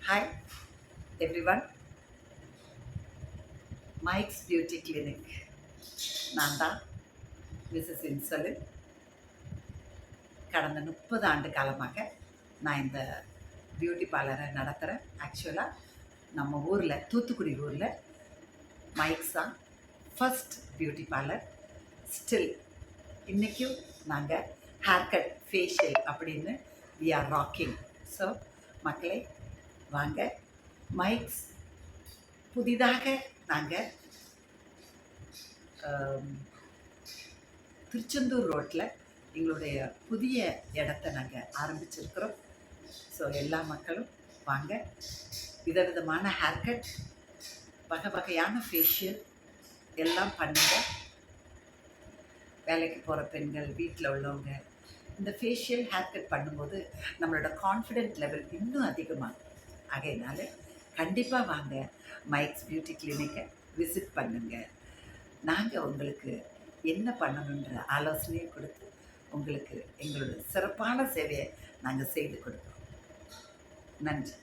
Hi everyone, Mike's Beauty Clinic. நான் தான் Mrs இன்சலின். கடந்த 30 ஆண்டு காலமாக நான் இந்த பியூட்டி பார்லரை நடத்துகிறேன். ஆக்சுவலாக நம்ம ஊரில் தூத்துக்குடி ஊரில் மைக்ஸ் தான் ஃபஸ்ட் பியூட்டி பார்லர். ஸ்டில் இன்றைக்கும் நாங்கள் ஹேர் கட் ஃபேஷியல் அப்படின்னு வி ஆர் ராக்கிங். ஸோ மக்களே வாங்க, மைக்ஸ் புதிதாக நாங்கள் திருச்செந்தூர் ரோட்டில் எங்களுடைய புதிய இடத்த நாங்கள் ஆரம்பிச்சிருக்கிறோம். ஸோ எல்லா மக்களும் வாங்க, விதவிதமான ஹேர் கட், வகை வகையான ஃபேஷியல் எல்லாம் பண்ணுங்க. வேலைக்கு போகிற பெண்கள், வீட்டில் உள்ளவங்க இந்த ஃபேஷியல் ஹேர் கட் பண்ணும்போது நம்மளோட கான்ஃபிடென்ட் லெவல் இன்னும் அதிகமாகும். ஆகையினால கண்டிப்பாக வாங்க, மைக்ஸ் பியூட்டி கிளினிக்கை விசிட் பண்ணுங்கள். நாங்கள் உங்களுக்கு என்ன பண்ணணுன்ற ஆலோசனையை கொடுத்து உங்களுக்கு எங்களோட சிறப்பான சேவையை நாங்கள் செய்து கொடுக்குறோம். நன்றி.